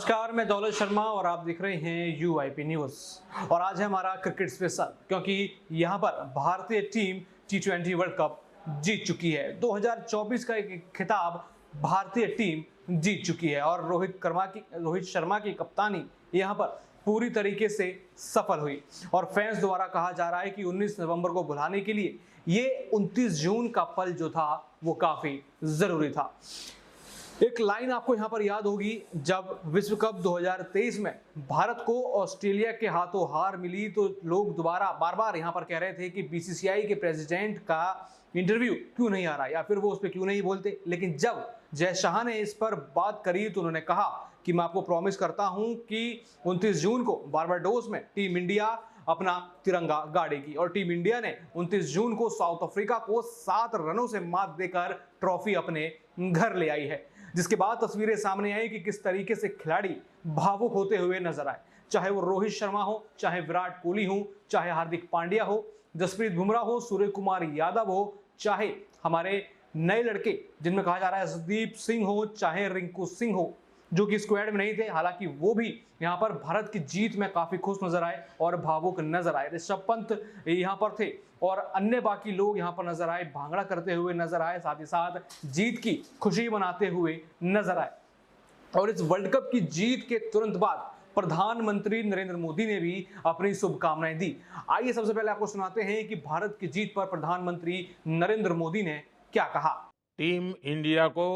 नमस्कार, मैं दौलत शर्मा और आप देख रहे हैं UIP न्यूज़। और आज है हमारा क्रिकेट स्पेशल, क्योंकि यहाँ पर भारतीय टीम T20 वर्ल्ड कप जीत चुकी है। 2024 का एक खिताब भारतीय टीम जीत चुकी है और रोहित शर्मा की कप्तानी यहाँ पर पूरी तरीके से सफल हुई। और फैंस द्वारा कहा जा रहा है कि 19 नवंबर को बुलाने के लिए ये 29 जून का पल जो था वो काफी जरूरी था। एक लाइन आपको यहां पर याद होगी, जब विश्व कप 2023 में भारत को ऑस्ट्रेलिया के हाथों हार मिली तो लोग दोबारा बार बार यहां पर कह रहे थे कि BCCI के प्रेसिडेंट का इंटरव्यू क्यों नहीं आ रहा या फिर वो उस पर क्यों नहीं बोलते। लेकिन जब जय शाह ने इस पर बात करी तो उन्होंने कहा कि मैं आपको प्रॉमिस करता हूं कि 29 जून को बारबाडोस में टीम इंडिया अपना तिरंगा गाड़ेगी। और टीम इंडिया ने 29 जून को साउथ अफ्रीका को 7 रनों से मात देकर ट्रॉफी अपने घर ले आई है, जिसके बाद तस्वीरें सामने आई कि किस तरीके से खिलाड़ी भावुक होते हुए नजर आए। चाहे वो रोहित शर्मा हो, चाहे विराट कोहली हो, चाहे हार्दिक पांड्या हो, जसप्रीत बुमराह हो, सूर्य कुमार यादव हो, चाहे हमारे नए लड़के जिनमें कहा जा रहा है संदीप सिंह हो, चाहे रिंकू सिंह हो, जो कि स्क्वाड में नहीं थे, हालांकि वो भी यहां पर भारत की जीत में काफी खुश नजर आए और भावुक नजर आए। ऋषभ पंत यहां पर थे और अन्य बाकी लोग यहां पर नजर आए, भांगड़ा करते हुए नजर आए, साथ ही साथ जीत की खुशी मनाते हुए नजर आए। और इस वर्ल्ड कप की जीत के तुरंत बाद प्रधानमंत्री नरेंद्र मोदी ने भी अपनी शुभकामनाएं दी। आइए सबसे पहले आपको सुनाते हैं कि भारत की जीत पर प्रधानमंत्री नरेंद्र मोदी ने क्या कहा। टीम इंडिया को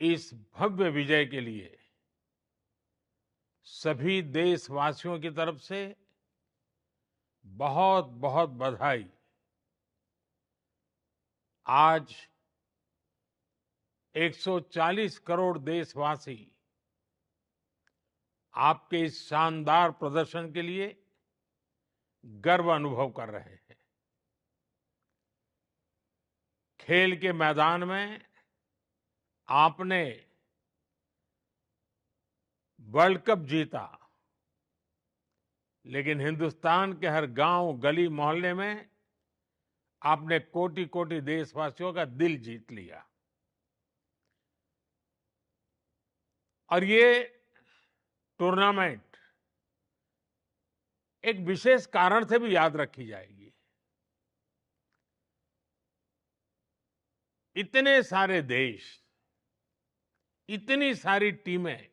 इस भव्य विजय के लिए सभी देशवासियों की तरफ से बहुत बहुत बधाई। आज 140 करोड़ देशवासी आपके इस शानदार प्रदर्शन के लिए गर्व अनुभव कर रहे हैं। खेल के मैदान में आपने वर्ल्ड कप जीता, लेकिन हिंदुस्तान के हर गांव, गली, मोहल्ले में आपने कोटि कोटि देशवासियों का दिल जीत लिया। और ये टूर्नामेंट एक विशेष कारण से भी याद रखी जाएगी। इतने सारे देश, इतनी सारी टीमें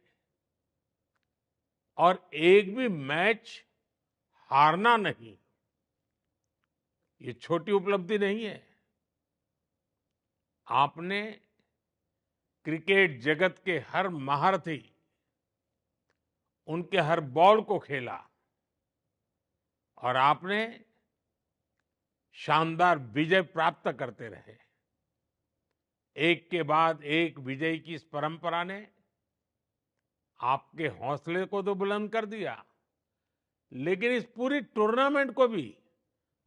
और एक भी मैच हारना नहीं, ये छोटी उपलब्धि नहीं है। आपने क्रिकेट जगत के हर महारथी, उनके हर बॉल को खेला और आपने शानदार विजय प्राप्त करते रहे। एक के बाद एक विजय की इस परंपरा ने आपके हौसले को तो बुलंद कर दिया, लेकिन इस पूरी टूर्नामेंट को भी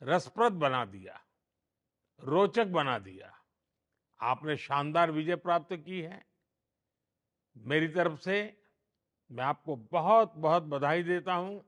रसप्रद बना दिया, रोचक बना दिया। आपने शानदार विजय प्राप्त की है। मेरी तरफ से मैं आपको बहुत बहुत बधाई देता हूं,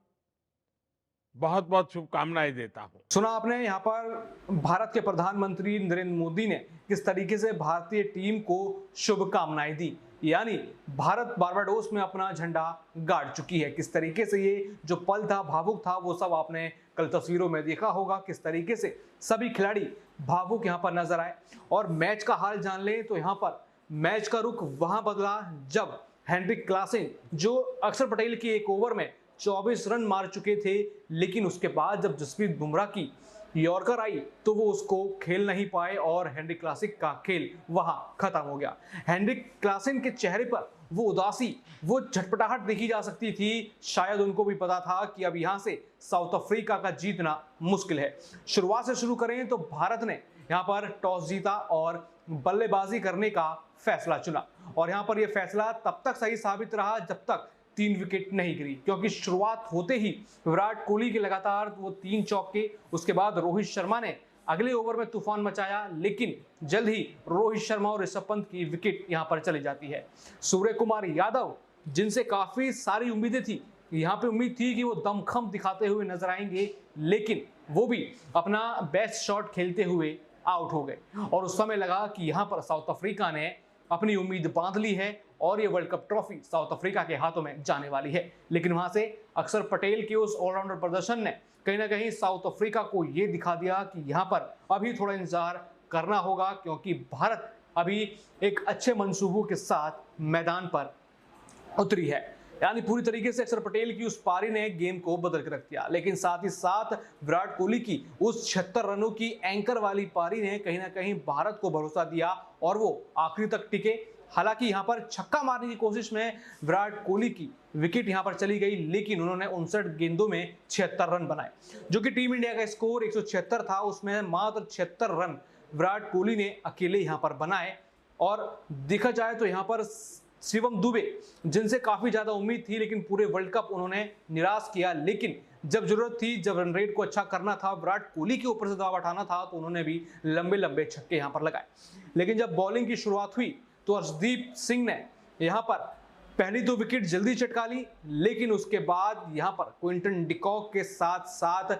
बहुत बहुत शुभकामनाएं देता हूं। सुना आपने यहाँ पर भारत के प्रधानमंत्री नरेंद्र मोदी ने किस तरीके से भारतीय टीम को शुभकामनाएं दी, यानी भारत बारबाडोस में अपना झंडा गाड़ चुकी है। किस तरीके से ये जो पल था, भावुक था, वो सब आपने कल तस्वीरों में देखा होगा, किस तरीके से सभी खिलाड़ी भावुक यहाँ पर नजर आए। और मैच का हाल जान लें तो यहाँ पर मैच का रुख वहां बदला जब हेनरिक क्लासेन, जो अक्षर पटेल के एक ओवर में 24 रन मार चुके थे, लेकिन उसके बाद जब जसप्रीत बुमराह की यॉर्कर आई तो वो उसको खेल नहीं पाए और हेनरिक क्लासेन का खेल वहां खत्म हो गया। हेनरिक क्लासेन के चेहरे पर वो उदासी, वो झटपटाहट देखी जा सकती थी। शायद उनको भी पता था कि अब यहां से साउथ अफ्रीका का जीतना मुश्किल है। शुरुआत से शुरू करें तो भारत ने यहां पर टॉस जीता और बल्लेबाजी करने का फैसला चुना। और यहां पर यह फैसला तब तक सही साबित रहा जब तक 3 विकेट नहीं गिरी, क्योंकि शुरुआत होते ही विराट कोहली के लगातार वो 3 चौके, उसके बाद रोहित शर्मा ने अगले ओवर में तूफान मचाया, लेकिन जल्द ही रोहित शर्मा और ऋषभ पंत की विकेट यहां पर चली जाती है। सूर्य कुमार यादव, जिनसे काफी सारी उम्मीदें थी, यहाँ पे उम्मीद थी कि वो दमखम दिखाते हुए नजर आएंगे, लेकिन वो भी अपना बेस्ट शॉट खेलते हुए आउट हो गए। और उस समय लगा कि यहाँ पर साउथ अफ्रीका ने अपनी उम्मीद बांध ली है और ये world cup trophy south Africa के हाथों में जाने वाली है। लेकिन वहां से अक्षर पटेल के उस ऑलराउंडर प्रदर्शन ने कहीं ना कहीं साउथ अफ्रीका को ये दिखा दिया कि यहाँ पर अभी थोड़ा इंतजार करना होगा, क्योंकि भारत अभी एक अच्छे मंसूबों के साथ मैदान पर उतरी है। यानी पूरी तरीके से अक्षर पटेल की उस पारी ने गेम को बदल के रख दिया, लेकिन साथ ही साथ विराट कोहली की उस 76 रनों की एंकर वाली पारी ने कहीं ना कहीं भारत को भरोसा दिया और वो आखिरी तक टिके। हालांकि यहां पर छक्का मारने की कोशिश में विराट कोहली की विकेट यहां पर चली गई, लेकिन उन्होंने 59 गेंदों में 76 रन बनाए, जो कि टीम इंडिया का स्कोर 176 था, उसमें मात्र 76 रन विराट कोहली ने अकेले यहां पर बनाए। और देखा जाए तो यहां पर शिवम दुबे, जिनसे काफी ज्यादा उम्मीद थी, लेकिन पूरे वर्ल्ड कप उन्होंने निराश किया। लेकिन जब जरूरत थी, जब रन रेट को अच्छा करना था, विराट कोहली के ऊपर से दबाव उठाना था, तो उन्होंने भी लंबे लंबे छक्के यहां पर लगाए। लेकिन जब बॉलिंग की शुरुआत हुई तो अर्शदीप सिंह ने यहां पर पहली 2 विकेट जल्दी चटका ली, लेकिन उसके बाद यहां पर क्विंटन डिकॉक के साथ साथ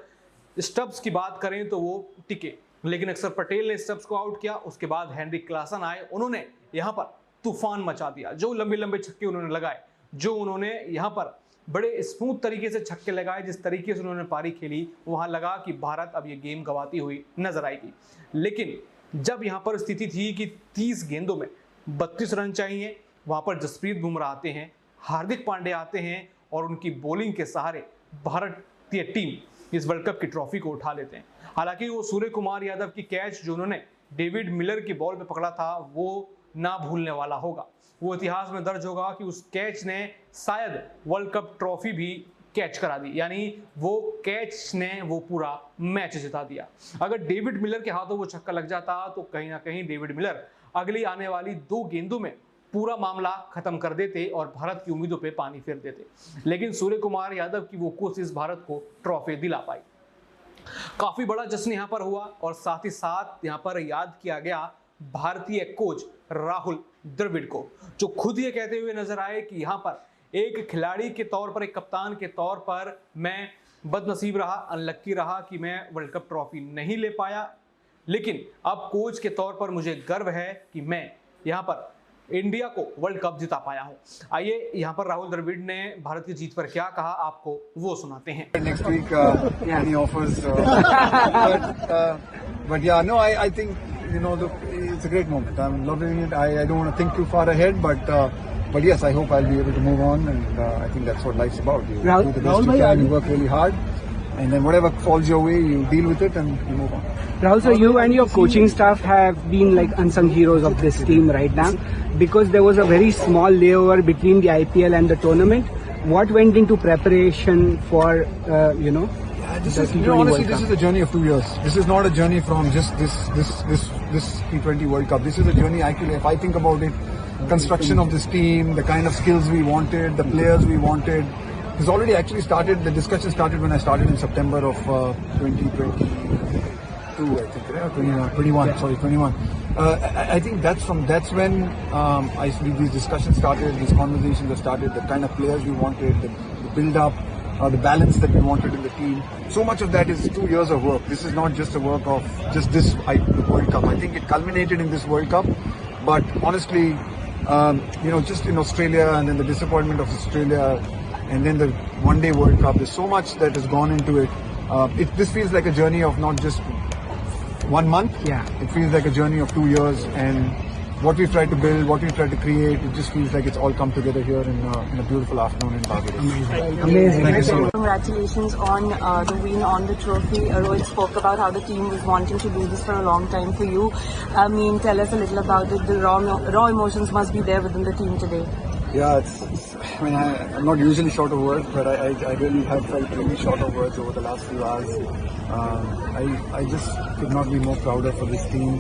स्टब्स की बात करें तो वो टिके, लेकिन अक्षर पटेल ने स्टब्स को आउट किया। उसके बाद हेनरिक क्लासन आए, उन्होंने यहां पर तूफान मचा दिया। जो लंबे लंबे छक्के उन्होंने लगाए, जो उन्होंने यहां पर बड़े स्मूथ तरीके से छक्के लगाए, जिस तरीके से उन्होंने पारी खेली, वहां लगा कि भारत अब ये गेम गंवाती हुई नजर आएगी। लेकिन जब यहां पर स्थिति थी कि 30 गेंदों में 32 रन चाहिए, वहां पर जसप्रीत बुमराह आते हैं, हार्दिक पांड्या आते हैं और उनकी बॉलिंग के सहारे भारतीय टीम इस वर्ल्ड कप की ट्रॉफी को उठा लेते हैं। हालांकि वो सूर्य कुमार यादव की कैच जो उन्होंने डेविड मिलर की बॉल पे पकड़ा था, वो ना भूलने वाला होगा। वो इतिहास में दर्ज होगा कि उस कैच ने शायद वर्ल्ड कप ट्रॉफी भी कैच करा दी, यानी वो कैच ने वो पूरा मैच जिता दिया। अगर डेविड मिलर के हाथों वो छक्का लग जाता तो कहीं ना कहीं डेविड मिलर अगली आने वाली 2 गेंदों में पूरा मामला खत्म कर देते और भारत की उम्मीदों पे पानी फेर देते। लेकिन सूर्य कुमार यादव की वो कोशिश भारत को ट्रॉफी दिला पाई। काफी बड़ा जश्न यहां पर हुआ और साथ ही साथ यहां पर याद किया गया भारतीय कोच राहुल द्रविड़ को, जो खुद ये कहते हुए नजर आए कि यहां पर एक खिलाड़ी के तौर पर, एक कप्तान के तौर पर मैं बदनसीब रहा, अनलक्की रहा कि मैं वर्ल्ड कप ट्रॉफी नहीं ले पाया, लेकिन अब कोच के तौर पर मुझे गर्व है कि मैं यहां पर इंडिया को वर्ल्ड कप जिता पाया हूं। आइए यहां पर राहुल द्रविड़ ने भारत की जीत पर क्या कहा, आपको वो सुनाते हैं। Next week, any offers? But yeah, no, I think it's a great moment. I'm loving it. I don't want to think too far ahead, but yes, I hope I'll be able to move on, and I think that's what life's about. You do the best you can, you work really hard, and then whatever falls your way, you deal with it and you move on. Rahul sir, you and your coaching staff have been like unsung heroes of this team right now, because there was a very small layover between the IPL and the tournament. What went into preparation for This is, honestly, this is a journey of 2 years. This is not a journey from just this T20 World Cup. This is a journey, actually, if I think about it, construction of this team, the kind of skills we wanted, the players we wanted, has already actually started. The discussion started when I started in September of 2022, I think, right? 21. Sorry, 21. I think that's when these discussions started, these conversations have started, the kind of players we wanted, the build-up, the balance that we wanted in the team. So much of that is 2 years of work. This is not just a work of just the World Cup. I think it culminated in this World Cup, but honestly, just in Australia and then the disappointment of Australia and then the one-day World Cup, there's so much that has gone into it. This feels like a journey of not just 1 month. Yeah. It feels like a journey of 2 years, and what we've tried to build, what we've tried to create, it just feels like it's all come together here in a beautiful afternoon in Barbados. Amazing. Thank you so much. Congratulations on the win, on the trophy. Rohit spoke about how the team was wanting to do this for a long time for you. I mean, tell us a little about it. The raw emotions must be there within the team today. Yeah, I'm not usually short of words, but I really have felt really short of words over the last few hours. I just could not be more prouder for this team.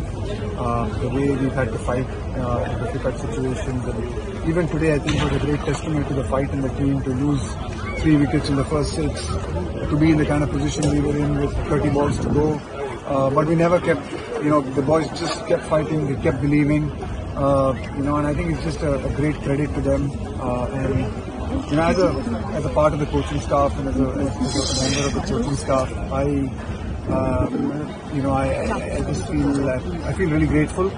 The way we've had to fight difficult situations. And even today, I think it was a great testament to the fight in the team to lose 3 wickets in the first 6, to be in the kind of position we were in with 30 balls to go. But we never kept, the boys just kept fighting, they kept believing. And I think it's just a great credit to them. As a part of the coaching staff and as a member of the coaching staff, I just feel really grateful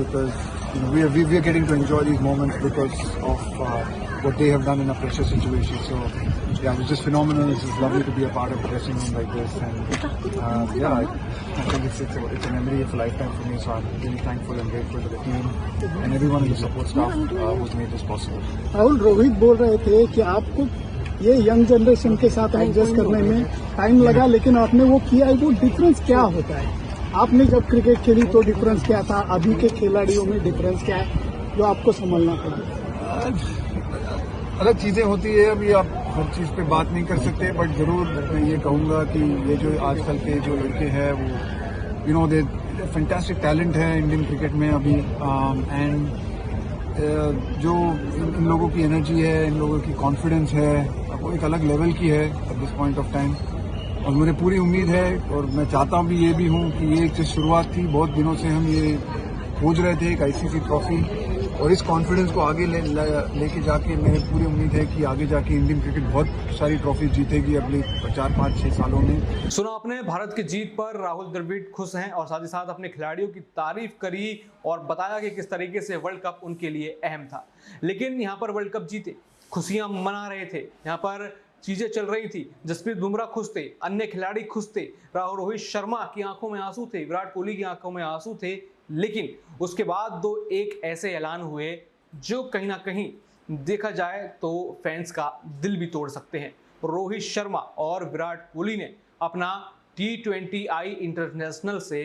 because we are getting to enjoy these moments because of what they have done in a pressure situation. So yeah, it's just phenomenal. It's just lovely to be a part of a dressing room like this, and yeah, I think it's a memory of a lifetime for me. So I'm really thankful and grateful to the team and everyone in the support staff who's made this possible. Rahul, Rohit बोल रहे थे कि आपको ये young generation के साथ adjust करने में टाइम लगा, लेकिन आपने वो किया है। वो डिफरेंस क्या होता है? आपने जब क्रिकेट खेली तो डिफरेंस क्या था, अभी के खिलाड़ियों में डिफरेंस क्या है जो आपको संभालना पड़ा? अलग चीजें होती है, अभी आप हर चीज पे बात नहीं कर सकते, बट जरूर मैं ये कहूंगा कि ये जो आजकल के जो लड़के हैं वो दे फैंटास्टिक टैलेंट है इंडियन क्रिकेट में अभी, एंड जो इन लोगों की एनर्जी है, इन लोगों की कॉन्फिडेंस है, वो एक अलग लेवल की है at this point of time. और मुझे पूरी उम्मीद है और मैं चाहता भी ये भी हूँ कि ये एक शुरुआत थी, बहुत दिनों से हम ये खोज रहे थे एक आईसीसी ट्रॉफी, और इस कॉन्फिडेंस को आगे लेके जाके मेरी पूरी उम्मीद है कि आगे जाके इंडियन क्रिकेट बहुत सारी ट्रॉफी जीतेगी अगले 4, 5, 6 सालों में। सुना आपने भारत की जीत पर राहुल द्रविड़ खुश हैं और साथ ही साथ अपने खिलाड़ियों की तारीफ करी और बताया कि किस तरीके से वर्ल्ड कप उनके लिए अहम था। लेकिन यहाँ पर वर्ल्ड कप जीते, खुशियां मना रहे थे, यहाँ पर चीजें चल रही थी, जसप्रीत बुमराह खुश थे, अन्य खिलाड़ी खुश थे, रोहित शर्मा की आंखों में आंसू थे, विराट कोहली की आंखों में आंसू थे। लेकिन उसके बाद एक ऐसे ऐलान हुए जो कहीं ना कहीं देखा जाए तो फैंस का दिल भी तोड़ सकते हैं। रोहित शर्मा और विराट कोहली ने अपना T20I इंटरनेशनल से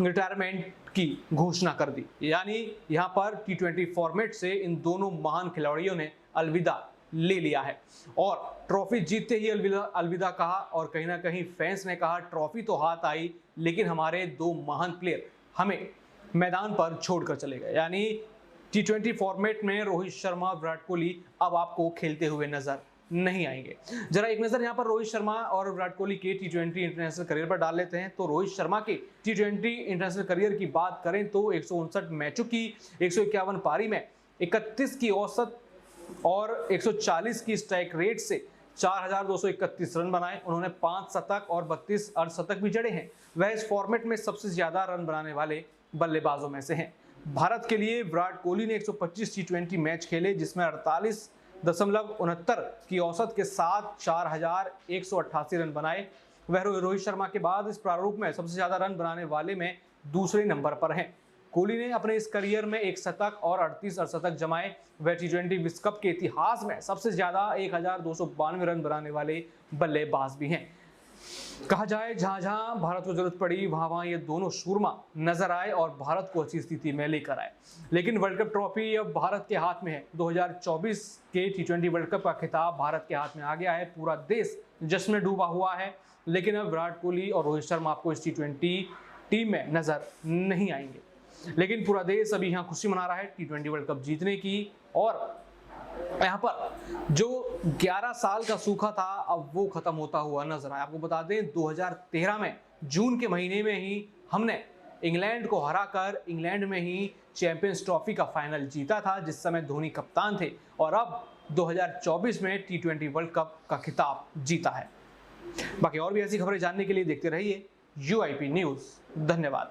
रिटायरमेंट की घोषणा कर दी, यानी यहाँ पर T20 फॉर्मेट से इन दोनों महान खिलाड़ियों ने अलविदा ले लिया है और ट्रॉफी जीतते ही अलविदा कहा। और कहीं ना कहीं फैंस ने कहा ट्रॉफी तो हाथ आई, लेकिन हमारे दो महान प्लेयर हमें मैदान पर छोड़कर चले गए। यानी T20 फॉर्मेट में रोहित शर्मा, विराट कोहली अब आपको खेलते हुए नजर नहीं आएंगे। जरा एक नजर यहाँ पर रोहित शर्मा और विराट कोहली के T20 इंटरनेशनल करियर पर डाल लेते हैं। तो रोहित शर्मा के T20 इंटरनेशनल करियर की बात करें तो 159 मैचों की 151 पारी में 31 की औसत और 140 की स्ट्राइक रेट से 4,231 रन बनाए। उन्होंने 5 शतक और 32 अर्धशतक भी जड़े हैं। वह इस फॉर्मेट में सबसे ज्यादा रन बनाने वाले बल्लेबाजों में से हैं। भारत के लिए विराट कोहली ने 125 T20 मैच खेले, जिसमें 48.69 की औसत के साथ 4,188 रन बनाए। वह रोहित शर्मा के बाद इस प्रारूप में सबसे ज्यादा रन बनाने वाले में दूसरे नंबर पर हैं। कोहली ने अपने इस करियर में 1 शतक और 38 अर्धशतक जमाए। वह T20 विश्व कप के इतिहास में सबसे ज्यादा 1,292 रन बनाने वाले बल्लेबाज भी हैं। कहा जाए जहां जहां भारत को जरूरत पड़ी वहां वहां ये दोनों शूरमा नजर आए और भारत को अच्छी स्थिति में लेकर आए। लेकिन वर्ल्ड कप ट्रॉफी अब भारत के हाथ में है। 2024 के T20 वर्ल्ड कप का खिताब भारत के हाथ में आ गया है। पूरा देश जश्न में डूबा हुआ है। लेकिन अब विराट कोहली और रोहित शर्मा आपको इस T20 टीम में नजर नहीं आएंगे। लेकिन पूरा देश अभी यहाँ खुशी मना रहा है T20 वर्ल्ड कप जीतने की। और यहाँ पर जो 11 साल का सूखा था अब वो खत्म होता हुआ नजर आया। आपको बता दें 2013 में जून के महीने में ही हमने इंग्लैंड को हराकर इंग्लैंड में ही चैंपियंस ट्रॉफी का फाइनल जीता था, जिस समय धोनी कप्तान थे। और अब 2024 में T20 वर्ल्ड कप का खिताब जीता है। बाकी और भी ऐसी खबरें जानने के लिए देखते रहिए UIP न्यूज़। धन्यवाद।